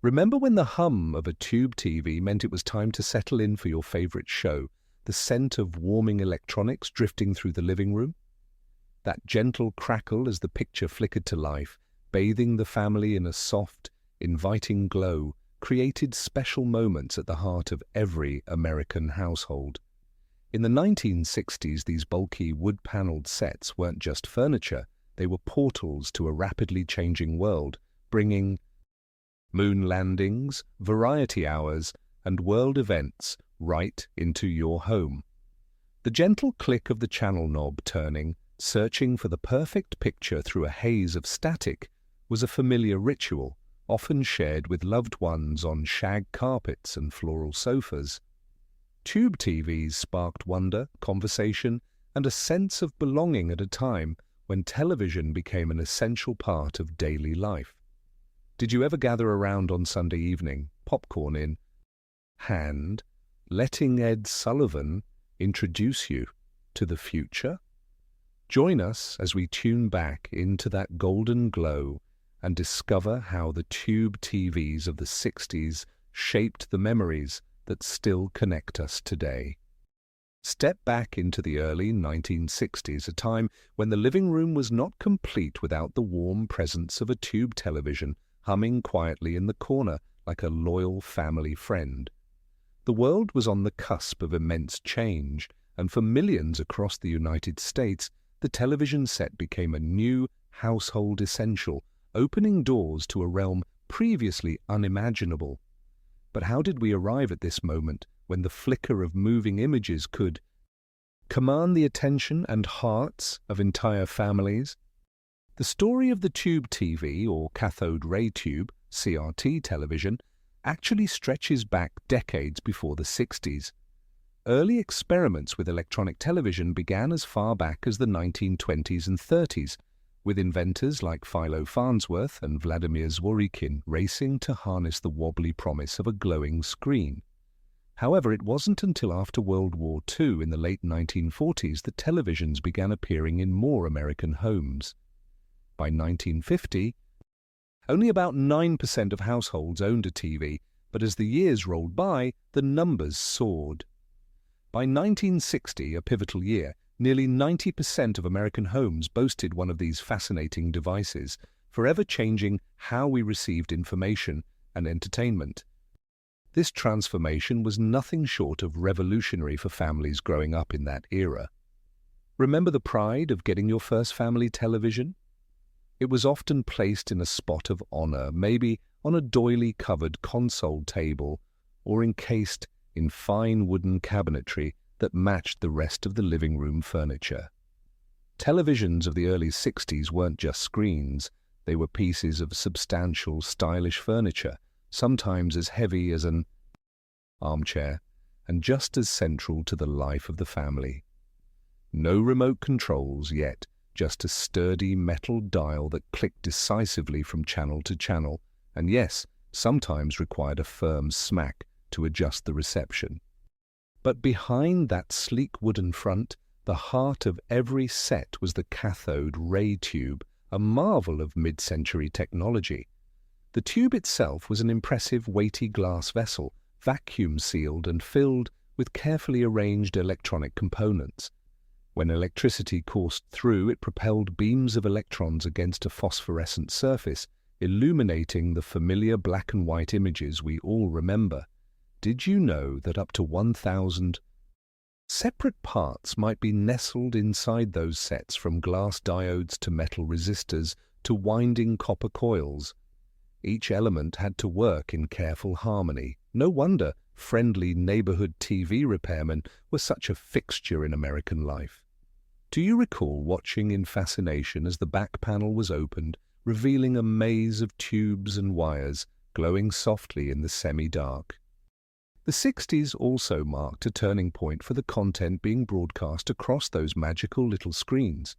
Remember when the hum of a tube TV meant it was time to settle in for your favorite show, the scent of warming electronics drifting through the living room? That gentle crackle as the picture flickered to life, bathing the family in a soft, inviting glow, created special moments at the heart of every American household. In the 1960s, these bulky wood-paneled sets weren't just furniture, they were portals to a rapidly changing world, bringing moon landings, variety hours, and world events right into your home. The gentle click of the channel knob turning, searching for the perfect picture through a haze of static, was a familiar ritual, often shared with loved ones on shag carpets and floral sofas. Tube TVs sparked wonder, conversation, and a sense of belonging at a time when television became an essential part of daily life. Did you ever gather around on Sunday evening, popcorn in hand, letting Ed Sullivan introduce you to the future? Join us as we tune back into that golden glow and discover how the tube TVs of the 60s shaped the memories that still connect us today. Step back into the early 1960s, a time when the living room was not complete without the warm presence of a tube television humming quietly in the corner like a loyal family friend. The world was on the cusp of immense change, and for millions across the United States, the television set became a new household essential, opening doors to a realm previously unimaginable. But how did we arrive at this moment when the flicker of moving images could command the attention and hearts of entire families? The story of the tube TV, or cathode ray tube, CRT television, actually stretches back decades before the 60s. Early experiments with electronic television began as far back as the 1920s and 30s, with inventors like Philo Farnsworth and Vladimir Zworykin racing to harness the wobbly promise of a glowing screen. However, it wasn't until after World War II in the late 1940s that televisions began appearing in more American homes. By 1950, only about 9% of households owned a TV, but as the years rolled by, the numbers soared. By 1960, a pivotal year, nearly 90% of American homes boasted one of these fascinating devices, forever changing how we received information and entertainment. This transformation was nothing short of revolutionary for families growing up in that era. Remember the pride of getting your first family television? It was often placed in a spot of honor, maybe on a doily-covered console table or encased in fine wooden cabinetry that matched the rest of the living room furniture. Televisions of the early 60s weren't just screens, they were pieces of substantial, stylish furniture, sometimes as heavy as an armchair, and just as central to the life of the family. No remote controls yet, just a sturdy metal dial that clicked decisively from channel to channel, and yes, sometimes required a firm smack to adjust the reception. But behind that sleek wooden front, the heart of every set was the cathode ray tube, a marvel of mid-century technology. The tube itself was an impressive weighty glass vessel, vacuum-sealed and filled with carefully arranged electronic components. When electricity coursed through, it propelled beams of electrons against a phosphorescent surface, illuminating the familiar black and white images we all remember. Did you know that up to 1,000 separate parts might be nestled inside those sets, from glass diodes to metal resistors to winding copper coils? Each element had to work in careful harmony. No wonder friendly neighborhood TV repairmen were such a fixture in American life. Do you recall watching in fascination as the back panel was opened, revealing a maze of tubes and wires glowing softly in the semi-dark? The 60s also marked a turning point for the content being broadcast across those magical little screens.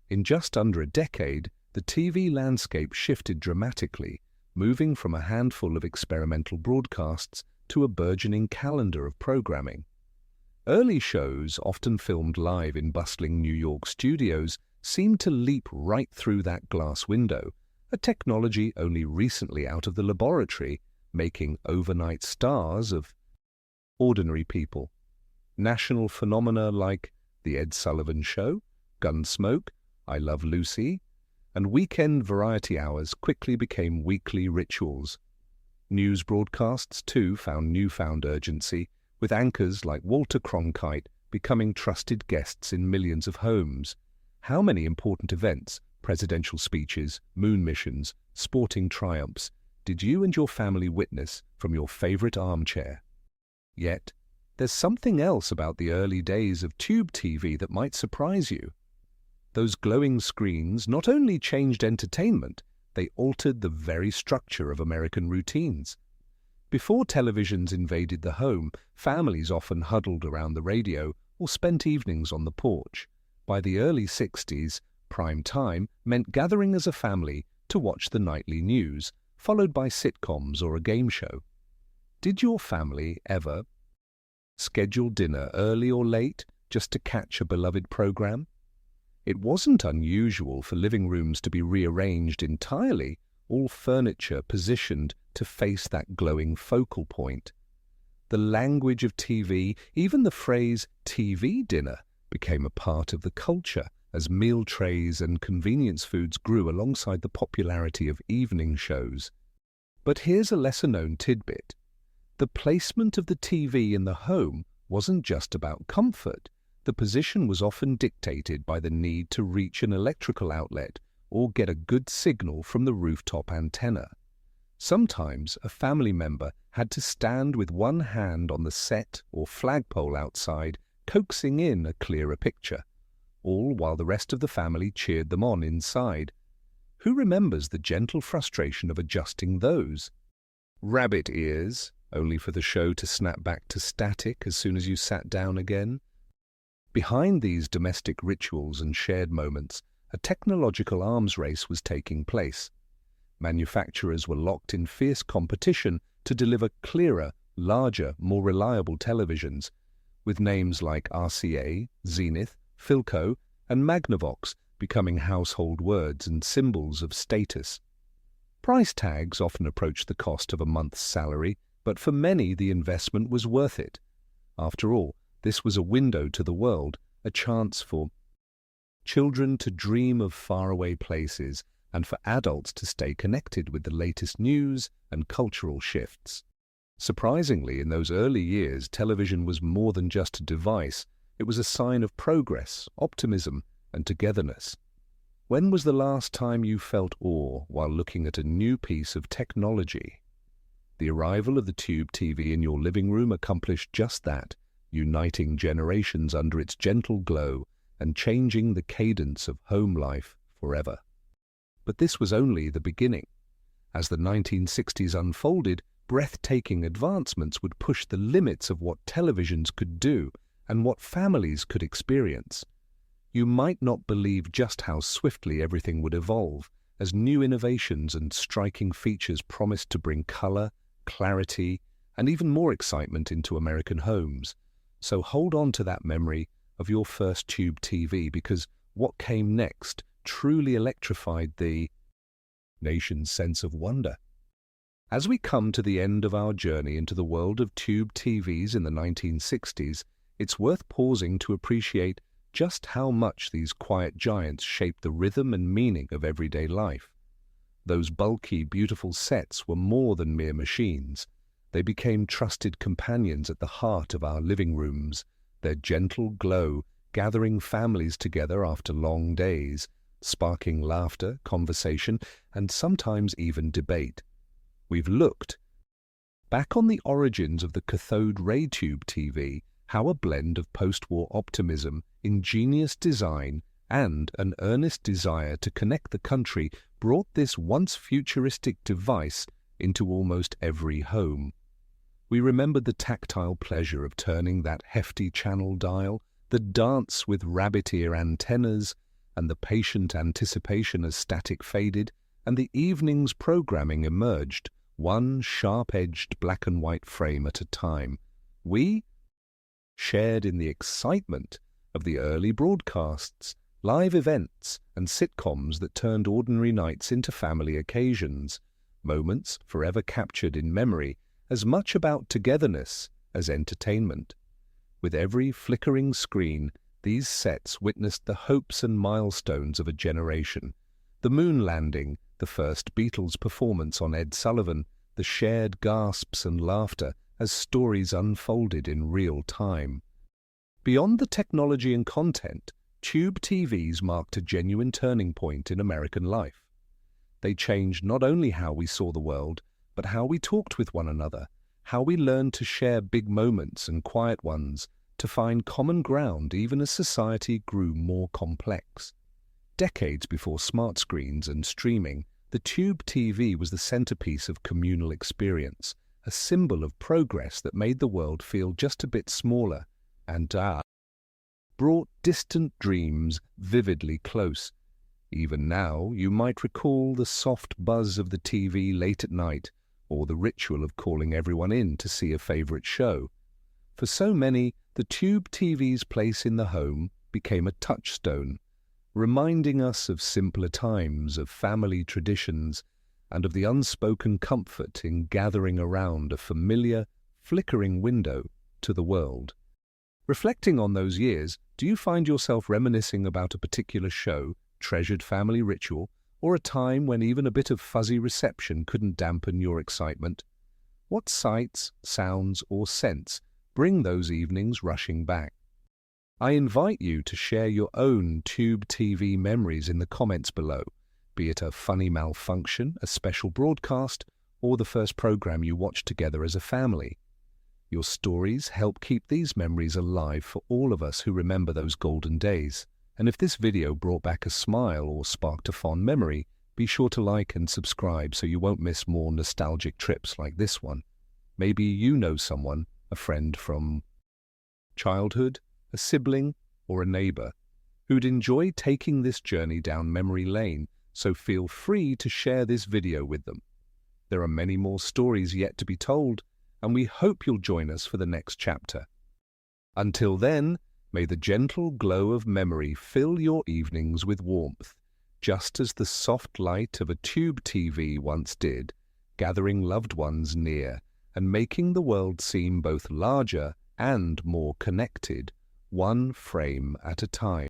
In just under a decade, the TV landscape shifted dramatically, moving from a handful of experimental broadcasts to a burgeoning calendar of programming. Early shows, often filmed live in bustling New York studios, seemed to leap right through that glass window, a technology only recently out of the laboratory, making overnight stars of ordinary people. National phenomena like The Ed Sullivan Show, Gunsmoke, I Love Lucy, and weekend variety hours quickly became weekly rituals. News broadcasts, too, found newfound urgency, with anchors like Walter Cronkite becoming trusted guests in millions of homes. How many important events, presidential speeches, moon missions, sporting triumphs, did you and your family witness from your favorite armchair? Yet, there's something else about the early days of tube TV that might surprise you. Those glowing screens not only changed entertainment, they altered the very structure of American routines. Before televisions invaded the home, families often huddled around the radio or spent evenings on the porch. By the early 60s, prime time meant gathering as a family to watch the nightly news, followed by sitcoms or a game show. Did your family ever schedule dinner early or late just to catch a beloved program? It wasn't unusual for living rooms to be rearranged entirely, all furniture positioned to face that glowing focal point. The language of TV, even the phrase TV dinner, became a part of the culture as meal trays and convenience foods grew alongside the popularity of evening shows. But here's a lesser-known tidbit. The placement of the TV in the home wasn't just about comfort. The position was often dictated by the need to reach an electrical outlet or get a good signal from the rooftop antenna. Sometimes a family member had to stand with one hand on the set or flagpole outside, coaxing in a clearer picture, all while the rest of the family cheered them on inside. Who remembers the gentle frustration of adjusting those? Rabbit ears, only for the show to snap back to static as soon as you sat down again. Behind these domestic rituals and shared moments, a technological arms race was taking place. Manufacturers were locked in fierce competition to deliver clearer, larger, more reliable televisions, with names like RCA, Zenith, Philco, and Magnavox becoming household words and symbols of status. Price tags often approached the cost of a month's salary, but for many the investment was worth it. After all, this was a window to the world, a chance for children to dream of faraway places and for adults to stay connected with the latest news and cultural shifts. Surprisingly, in those early years, television was more than just a device. It was a sign of progress, optimism, and togetherness. When was the last time you felt awe while looking at a new piece of technology? The arrival of the tube TV in your living room accomplished just that, uniting generations under its gentle glow and changing the cadence of home life forever. But this was only the beginning. As the 1960s unfolded, breathtaking advancements would push the limits of what televisions could do and what families could experience. You might not believe just how swiftly everything would evolve, as new innovations and striking features promised to bring color, clarity, and even more excitement into American homes. So hold on to that memory of your first tube TV, because what came next truly electrified the nation's sense of wonder. As we come to the end of our journey into the world of tube TVs in the 1960s, it's worth pausing to appreciate just how much these quiet giants shaped the rhythm and meaning of everyday life. Those bulky, beautiful sets were more than mere machines. They became trusted companions at the heart of our living rooms, their gentle glow gathering families together after long days, sparking laughter, conversation, and sometimes even debate. We've looked back on the origins of the cathode ray tube TV, how a blend of post-war optimism, ingenious design, and an earnest desire to connect the country brought this once futuristic device into almost every home. We remembered the tactile pleasure of turning that hefty channel dial, the dance with rabbit ear antennas, and the patient anticipation as static faded, and the evening's programming emerged, one sharp-edged black and white frame at a time. We shared in the excitement of the early broadcasts, live events, and sitcoms that turned ordinary nights into family occasions. moments forever captured in memory, as much about togetherness as entertainment. With every flickering screen, these sets witnessed the hopes and milestones of a generation. The moon landing, the first Beatles performance on Ed Sullivan, the shared gasps and laughter as stories unfolded in real time. Beyond the technology and content, tube TVs marked a genuine turning point in American life. They changed not only how we saw the world, but how we talked with one another, how we learned to share big moments and quiet ones, to find common ground even as society grew more complex. Decades before smart screens and streaming, the tube TV was the centerpiece of communal experience, a symbol of progress that made the world feel just a bit smaller and brought distant dreams vividly close. Even now, you might recall the soft buzz of the TV late at night, or the ritual of calling everyone in to see a favorite show. For so many, the tube TV's place in the home became a touchstone, reminding us of simpler times, of family traditions, and of the unspoken comfort in gathering around a familiar, flickering window to the world. Reflecting on those years, do you find yourself reminiscing about a particular show, treasured family ritual, or a time when even a bit of fuzzy reception couldn't dampen your excitement? What sights, sounds, or scents bring those evenings rushing back? I invite you to share your own tube TV memories in the comments below, be it a funny malfunction, a special broadcast, or the first program you watched together as a family. Your stories help keep these memories alive for all of us who remember those golden days. And if this video brought back a smile or sparked a fond memory, be sure to like and subscribe so you won't miss more nostalgic trips like this one. Maybe you know someone, a friend from childhood, a sibling, or a neighbor, who'd enjoy taking this journey down memory lane, so feel free to share this video with them. There are many more stories yet to be told, and we hope you'll join us for the next chapter. Until then, may the gentle glow of memory fill your evenings with warmth, just as the soft light of a tube TV once did, gathering loved ones near and making the world seem both larger and more connected, one frame at a time.